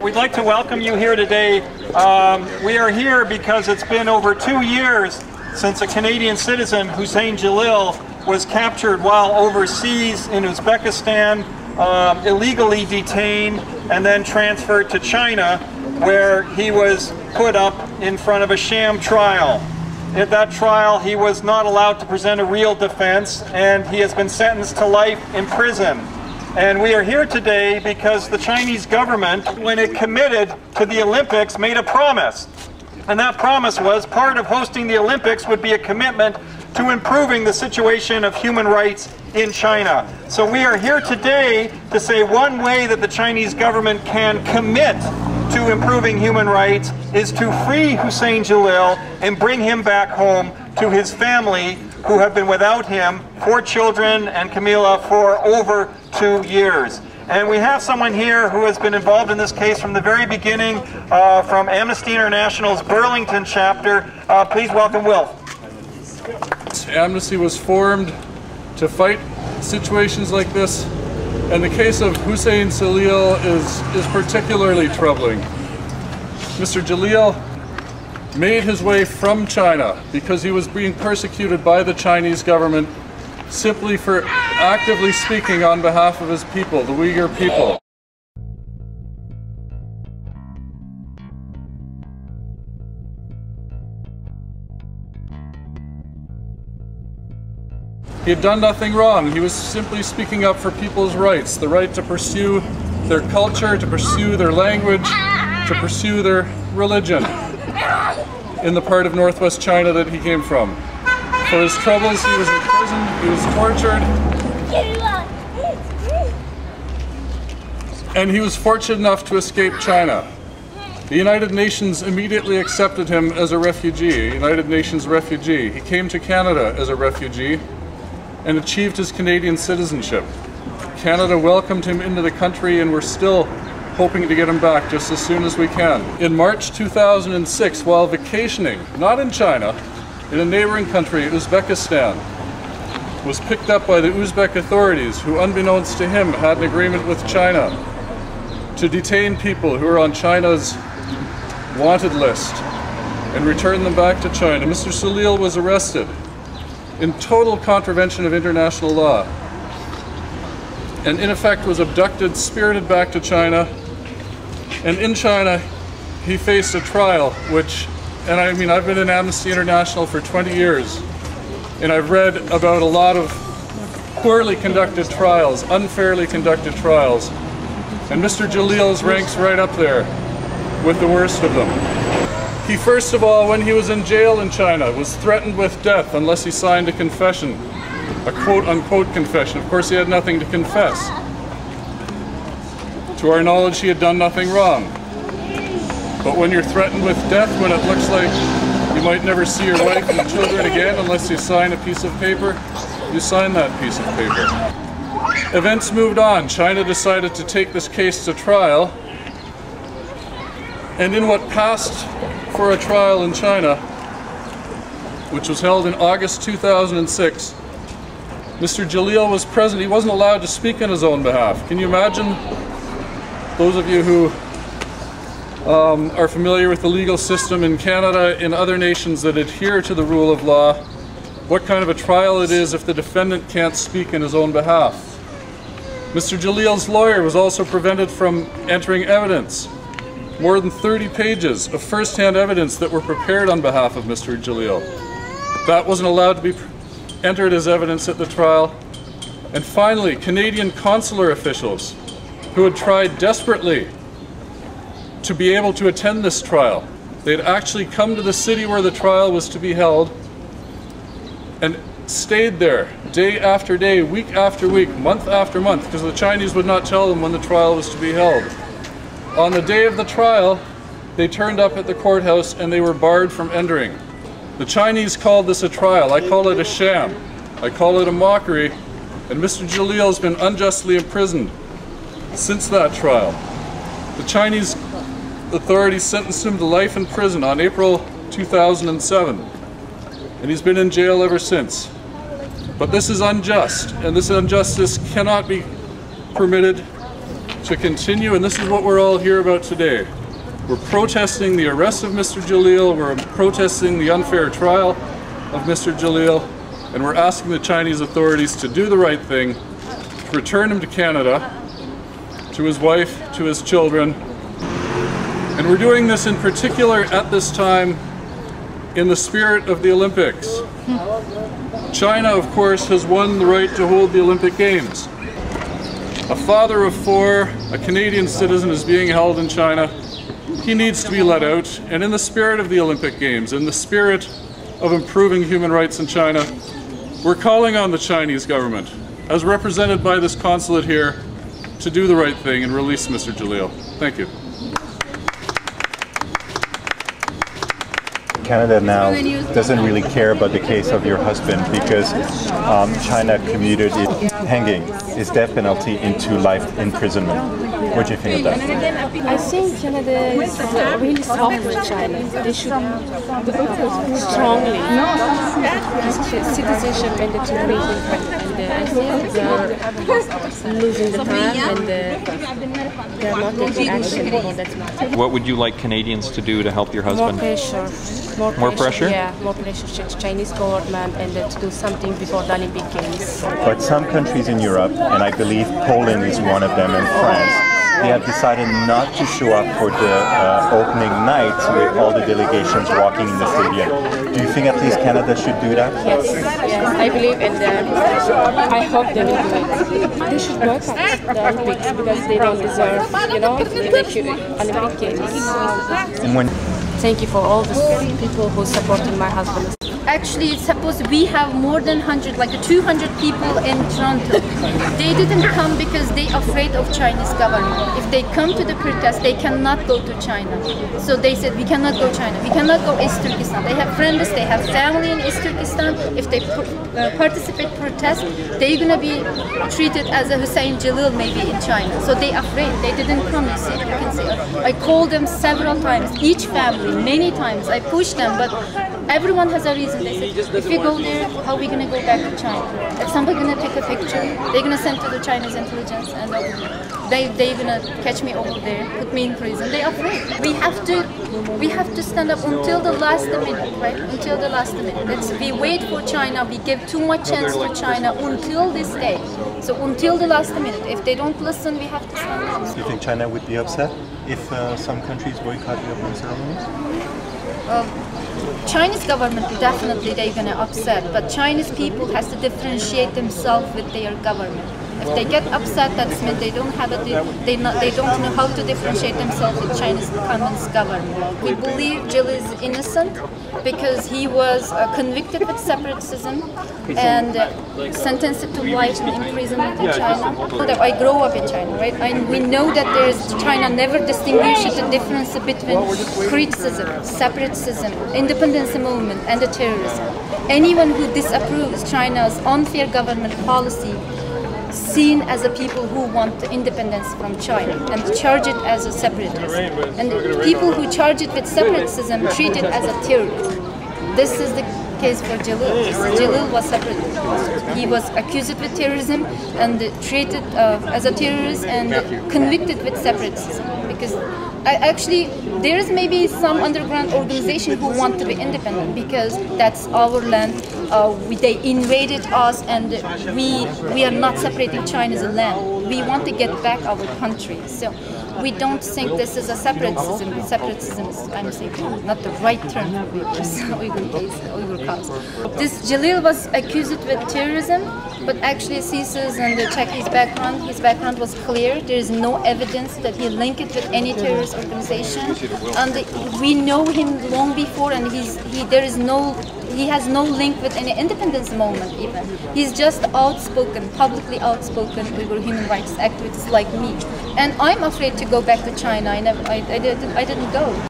We'd like to welcome you here today. We are here because it's been over 2 years since a Canadian citizen, Huseyin Celil, was captured while overseas in Uzbekistan, illegally detained and then transferred to China, where he was put up in front of a sham trial. At that trial, he was not allowed to present a real defense, and he has been sentenced to life in prison. And we are here today because the Chinese government, when it committed to the Olympics, made a promise. And that promise was part of hosting the Olympics would be a commitment to improving the situation of human rights in China. So we are here today to say one way that the Chinese government can commit to improving human rights is to free Huseyin Celil and bring him back home to his family, who have been without him, 4 children and Camila, for over 2 years. And we have someone here who has been involved in this case from the very beginning, from Amnesty International's Burlington chapter. Please welcome Wilf. Amnesty was formed to fight situations like this, and the case of Huseyin Celil is particularly troubling. Mr. Celil made his way from China because he was being persecuted by the Chinese government simply for actively speaking on behalf of his people, the Uighur people. He had done nothing wrong. He was simply speaking up for people's rights, the right to pursue their culture, to pursue their language, to pursue their religion in the part of northwest China that he came from. For his troubles, he was imprisoned, he was tortured, and he was fortunate enough to escape China. The United Nations immediately accepted him as a refugee, a United Nations refugee. He came to Canada as a refugee and achieved his Canadian citizenship. Canada welcomed him into the country, and we're still hoping to get him back just as soon as we can. In March 2006, while vacationing, not in China, in a neighboring country, Uzbekistan, was picked up by the Uzbek authorities, who, unbeknownst to him, had an agreement with China to detain people who are on China's wanted list and return them back to China. Mr. Celil was arrested in total contravention of international law, and in effect was abducted, spirited back to China, and in China he faced a trial which, and I mean, I've been in Amnesty International for 20 years, and I've read about a lot of poorly conducted trials, unfairly conducted trials, and Mr. Celil's ranks right up there with the worst of them. He first of all, when he was in jail in China, was threatened with death unless he signed a confession, a quote-unquote confession. Of course, he had nothing to confess. To our knowledge, he had done nothing wrong. But when you're threatened with death, when it looks like you might never see your wife and children again unless you sign a piece of paper, you sign that piece of paper. Events moved on. China decided to take this case to trial, and in what passed for a trial in China, which was held in August 2006, Mr. Celil was present. He wasn't allowed to speak on his own behalf. Can you imagine, those of you who are familiar with the legal system in Canada, in other nations that adhere to the rule of law, what kind of a trial it is if the defendant can't speak in his own behalf? Mr. Celil's lawyer was also prevented from entering evidence. More than 30 pages of first-hand evidence that were prepared on behalf of Mr. Celil. That wasn't allowed to be entered as evidence at the trial. And finally, Canadian consular officials who had tried desperately to be able to attend this trial. They'd actually come to the city where the trial was to be held and stayed there day after day, week after week, month after month, because the Chinese would not tell them when the trial was to be held. On the day of the trial, they turned up at the courthouse and they were barred from entering. The Chinese called this a trial. I call it a sham. I call it a mockery. And Mr. Celil has been unjustly imprisoned since that trial. The Chinese authorities sentenced him to life in prison on April 2007. And he's been in jail ever since. But this is unjust, and this injustice cannot be permitted to continue, and this is what we're all here about today. We're protesting the arrest of Mr. Celil, we're protesting the unfair trial of Mr. Celil, and we're asking the Chinese authorities to do the right thing, to return him to Canada, to his wife, to his children. And we're doing this in particular at this time in the spirit of the Olympics. China, of course, has won the right to hold the Olympic Games. A father of four, a Canadian citizen, is being held in China. He needs to be let out, and in the spirit of the Olympic Games, in the spirit of improving human rights in China, we're calling on the Chinese government, as represented by this consulate here, to do the right thing and release Mr. Celil. Thank you. Canada now doesn't really care about the case of your husband because China commuted hanging, his death penalty, into life imprisonment. What do you think of that? I think Canada is really soft with China. They should strongly citizenship and the immigration, and I think they're losing the time and they're not taking action on that matter. What would you like Canadians to do to help your husband? More pressure. More pressure? Yeah, more pressure to Chinese government and to do something before the Olympic Games. But some countries in Europe, and I believe Poland is one of them, and France, they have decided not to show up for the opening night with all the delegations walking in the stadium. Do you think at least Canada should do that? Yes, I believe in them. I hope they will do it. They should boycott the Olympics because they don't deserve, the Olympic Games. And when Thank you for all the people who supported my husband. Actually, it's supposed we have more than 100, like 200 people in Toronto. They didn't come because they're afraid of Chinese government. If they come to the protest, they cannot go to China. So they said, we cannot go China. We cannot go East Turkestan. They have friends, they have family in East Turkestan. If they participate protest, they're gonna be treated as a Huseyin Celil maybe in China. So they're afraid. They didn't come. You see, you can see. I called them several times, each family, many times. I pushed them, but everyone has a reason. They said, if we go there, how are we going to go back to China? If somebody's going to take a picture, they're going to send to the Chinese intelligence and they're going to catch me over there, put me in prison. They're afraid. We have to stand up until the last minute, right? Until the last minute. We wait for China, we give too much chance for China until this day. So until the last minute. If they don't listen, we have to stand up. do you think China would be upset if some countries boycott the opening ceremonies? Chinese government definitely they're gonna upset, but Chinese people has to differentiate themselves with their government. If they get upset, that's mean they don't have they don't know how to differentiate themselves with Chinese Communist government. We believe Celil is innocent because he was convicted with separatism and sentenced to life in imprisonment in China. I grew up in China, right? And we know that China never distinguishes the difference between criticism, separatism, independence movement, and the terrorism. Anyone who disapproves China's unfair government policy seen as a people who want the independence from China and charge it as a separatist. And people who charge it with separatism treat it as a terrorist. This is the case for Celil. Celil was separatist. He was accused with terrorism and treated as a terrorist and convicted with separatism. Because actually, there is maybe some underground organization who want to be independent because that's our land. They invaded us, and we are not separating China's land. We want to get back our country. So we don't think this is a separatism. Separatism is, I'm saying, not the right term for Uyghur cause. This Celil was accused with terrorism, but actually CSIS and check his background. His background was clear. There is no evidence that he linked it with any terrorist organization. And we know him long before, and he has no link with any independence movement even. He's just outspoken, publicly outspoken Uyghur human rights activists like me. And I'm afraid to go back to China. I didn't go.